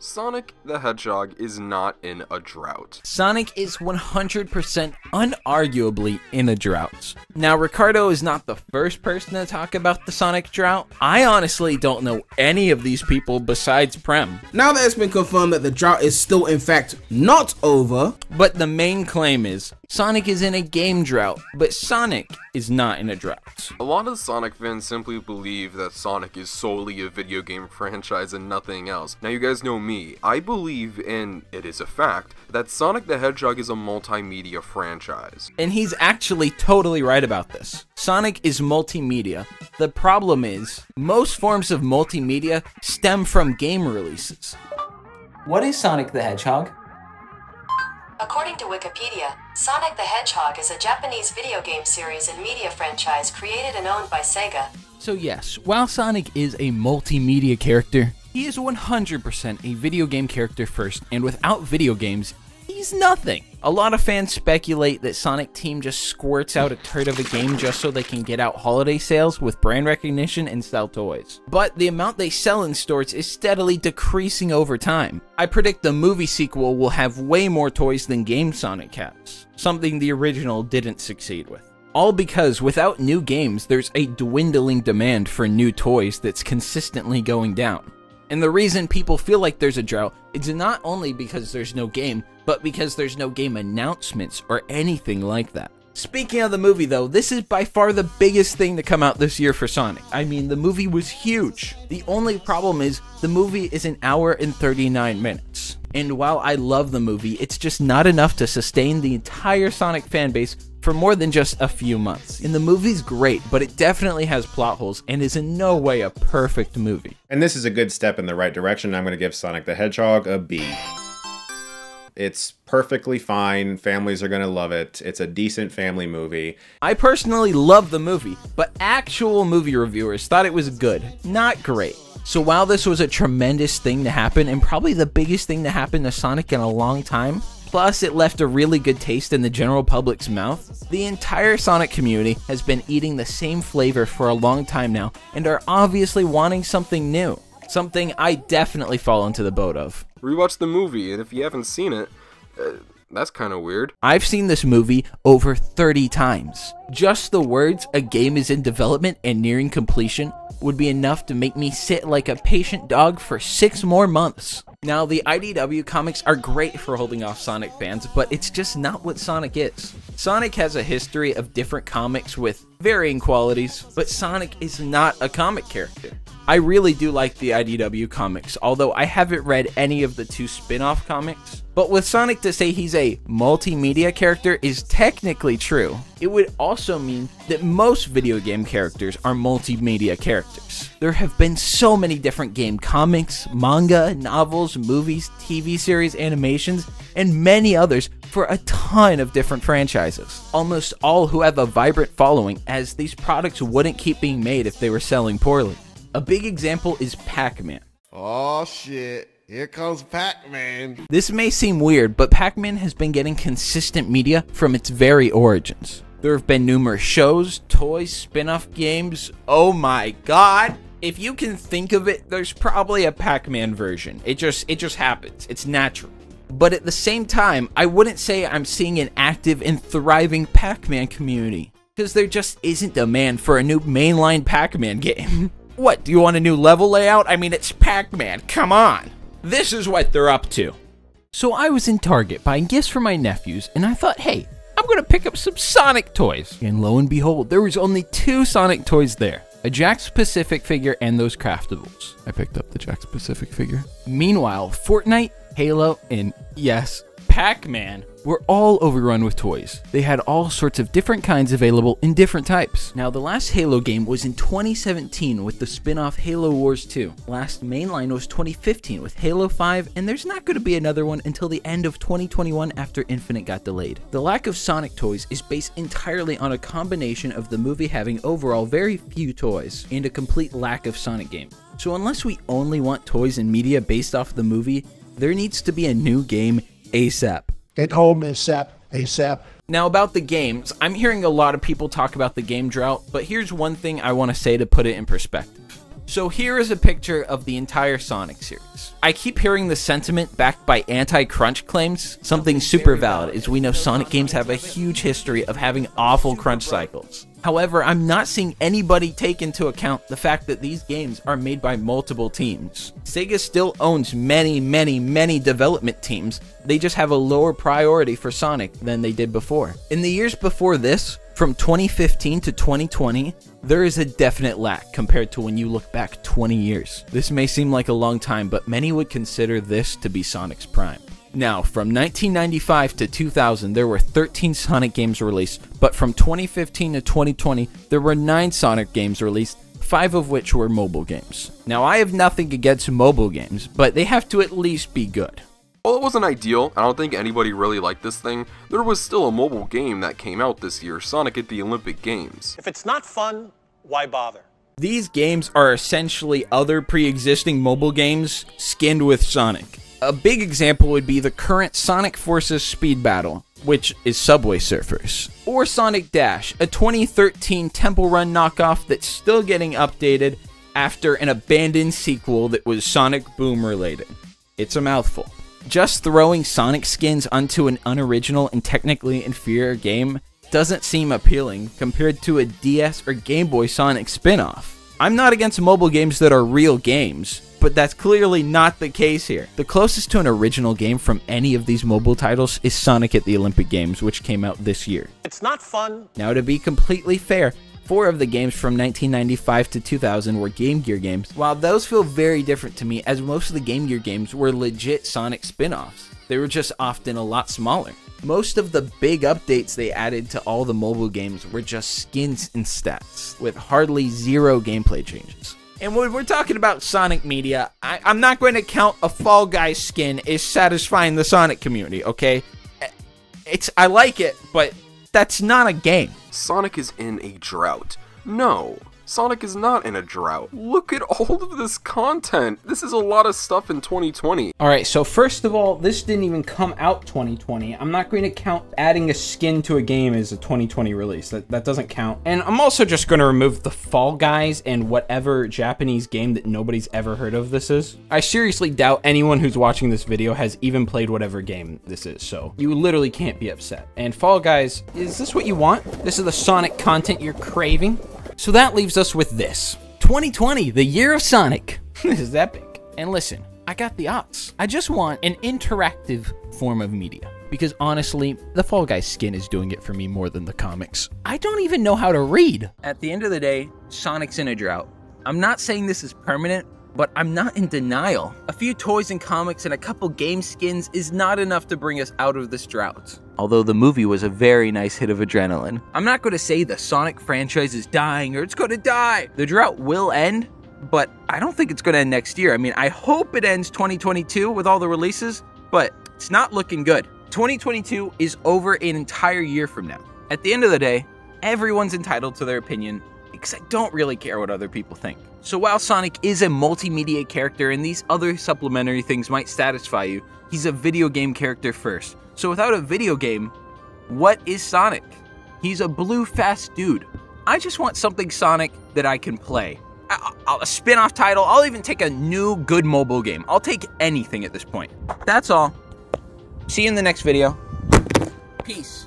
Sonic the Hedgehog is not in a drought. Sonic is 100% unarguably in a drought. Now, Ricardo is not the first person to talk about the Sonic drought. I honestly don't know any of these people besides Prem. Now that it's been confirmed that the drought is still in fact not over. But the main claim is Sonic is in a game drought, but Sonic is not in a drought. A lot of Sonic fans simply believe that Sonic is solely a video game franchise and nothing else. Now you guys know me, I believe, and it is a fact, that Sonic the Hedgehog is a multimedia franchise. And he's actually totally right about this. Sonic is multimedia. The problem is, most forms of multimedia stem from game releases. What is Sonic the Hedgehog? According to Wikipedia, Sonic the Hedgehog is a Japanese video game series and media franchise created and owned by Sega. So yes, while Sonic is a multimedia character, he is 100% a video game character first, and without video games, he's nothing. A lot of fans speculate that Sonic Team just squirts out a turd of a game just so they can get out holiday sales with brand recognition and sell toys. But the amount they sell in stores is steadily decreasing over time. I predict the movie sequel will have way more toys than Game Sonic has, something the original didn't succeed with. All because without new games, there's a dwindling demand for new toys that's consistently going down. And the reason people feel like there's a drought is not only because there's no game, but because there's no game announcements or anything like that. Speaking of the movie though, this is by far the biggest thing to come out this year for Sonic. I mean, the movie was huge. The only problem is the movie is an hour and 39 minutes. And while I love the movie, it's just not enough to sustain the entire Sonic fanbase for more than just a few months. And the movie's great, but it definitely has plot holes and is in no way a perfect movie. And this is a good step in the right direction. I'm going to give Sonic the Hedgehog a B. It's perfectly fine. Families are going to love it. It's a decent family movie. I personally love the movie, but actual movie reviewers thought it was good, not great. So while this was a tremendous thing to happen, and probably the biggest thing to happen to Sonic in a long time, plus it left a really good taste in the general public's mouth, the entire Sonic community has been eating the same flavor for a long time now, and are obviously wanting something new. Something I definitely fall into the boat of. Rewatch the movie, and if you haven't seen it, that's kind of weird. I've seen this movie over 30 times. Just the words, "a game is in development and nearing completion," would be enough to make me sit like a patient dog for 6 more months. Now, the IDW comics are great for holding off Sonic fans, but it's just not what Sonic is. Sonic has a history of different comics with varying qualities, but Sonic is not a comic character. I really do like the IDW comics, although I haven't read any of the 2 spin-off comics. But with Sonic, to say he's a multimedia character is technically true. It would also mean that most video game characters are multimedia characters. There have been so many different game comics, manga, novels, movies, TV series, animations, and many others for a ton of different franchises. Almost all who have a vibrant following, as these products wouldn't keep being made if they were selling poorly. A big example is Pac-Man. Oh shit, here comes Pac-Man. This may seem weird, but Pac-Man has been getting consistent media from its very origins. There have been numerous shows, toys, spin-off games. Oh my god! If you can think of it, there's probably a Pac-Man version. It just happens. It's natural. But at the same time, I wouldn't say I'm seeing an active and thriving Pac-Man community, because there just isn't demand for a new mainline Pac-Man game. What, do you want a new level layout? I mean, it's Pac-Man, come on! This is what they're up to. So I was in Target buying gifts for my nephews, and I thought, hey, I'm gonna pick up some Sonic toys. And lo and behold, there was only 2 Sonic toys there. A Jakks Pacific figure and those craftables. I picked up the Jakks Pacific figure. Meanwhile, Fortnite, Halo, and yes, Pac-Man were all overrun with toys. They had all sorts of different kinds available in different types. Now, the last Halo game was in 2017 with the spin-off Halo Wars 2. Last mainline was 2015 with Halo 5, and there's not going to be another one until the end of 2021 after Infinite got delayed. The lack of Sonic toys is based entirely on a combination of the movie having overall very few toys and a complete lack of Sonic game. So unless we only want toys and media based off the movie, there needs to be a new game ASAP. Get home ASAP, ASAP. Now about the games, I'm hearing a lot of people talk about the game drought, but here's one thing I want to say to put it in perspective. So here is a picture of the entire Sonic series. I keep hearing the sentiment backed by anti-crunch claims. Something super valid, as we know Sonic games have a huge history of having awful crunch cycles. However, I'm not seeing anybody take into account the fact that these games are made by multiple teams. Sega still owns many development teams. They just have a lower priority for Sonic than they did before. In the years before this, from 2015 to 2020, there is a definite lack compared to when you look back 20 years. This may seem like a long time, but many would consider this to be Sonic's prime. Now, from 1995 to 2000, there were 13 Sonic games released, but from 2015 to 2020, there were 9 Sonic games released, 5 of which were mobile games. Now, I have nothing against mobile games, but they have to at least be good. While it wasn't ideal, I don't think anybody really liked this thing, there was still a mobile game that came out this year, Sonic at the Olympic Games. If it's not fun, why bother? These games are essentially other pre-existing mobile games skinned with Sonic. A big example would be the current Sonic Forces Speed Battle, which is Subway Surfers, or Sonic Dash, a 2013 Temple Run knockoff that's still getting updated after an abandoned sequel that was Sonic Boom related. It's a mouthful. Just throwing Sonic skins onto an unoriginal and technically inferior game doesn't seem appealing compared to a DS or Game Boy Sonic spin-off. I'm not against mobile games that are real games, but that's clearly not the case here. The closest to an original game from any of these mobile titles is Sonic at the Olympic Games, which came out this year. It's not fun. Now, to be completely fair, 4 of the games from 1995 to 2000 were Game Gear games. While those feel very different to me, as most of the Game Gear games were legit Sonic spin-offs. They were just often a lot smaller. Most of the big updates they added to all the mobile games were just skins and stats, with hardly 0 gameplay changes. And when we're talking about Sonic media, I'm not going to count a Fall Guys skin as satisfying the Sonic community, okay? I like it, but that's not a game. Sonic is in a drought. No, Sonic is not in a drought. Look at all of this content. This is a lot of stuff in 2020. Alright, so first of all, this didn't even come out 2020. I'm not going to count adding a skin to a game as a 2020 release. That doesn't count. And I'm also just going to remove the Fall Guys and whatever Japanese game that nobody's ever heard of this is. I seriously doubt anyone who's watching this video has even played whatever game this is, so you literally can't be upset. And Fall Guys, is this what you want? This is the Sonic content you're craving? So that leaves us with this. 2020, the year of Sonic. This is epic. And listen, I got the odds. I just want an interactive form of media. Because honestly, the Fall Guys skin is doing it for me more than the comics. I don't even know how to read. At the end of the day, Sonic's in a drought. I'm not saying this is permanent, but I'm not in denial. A few toys and comics and a couple game skins is not enough to bring us out of this drought. Although the movie was a very nice hit of adrenaline. I'm not going to say the Sonic franchise is dying or it's going to die. The drought will end, but I don't think it's going to end next year. I mean, I hope it ends 2022 with all the releases, but it's not looking good. 2022 is over an entire year from now. At the end of the day, everyone's entitled to their opinion, because I don't really care what other people think. So while Sonic is a multimedia character and these other supplementary things might satisfy you, he's a video game character first. So without a video game, what is Sonic? He's a blue fast dude. I just want something Sonic that I can play. A spin-off title, I'll even take a new good mobile game. I'll take anything at this point. That's all. See you in the next video. Peace.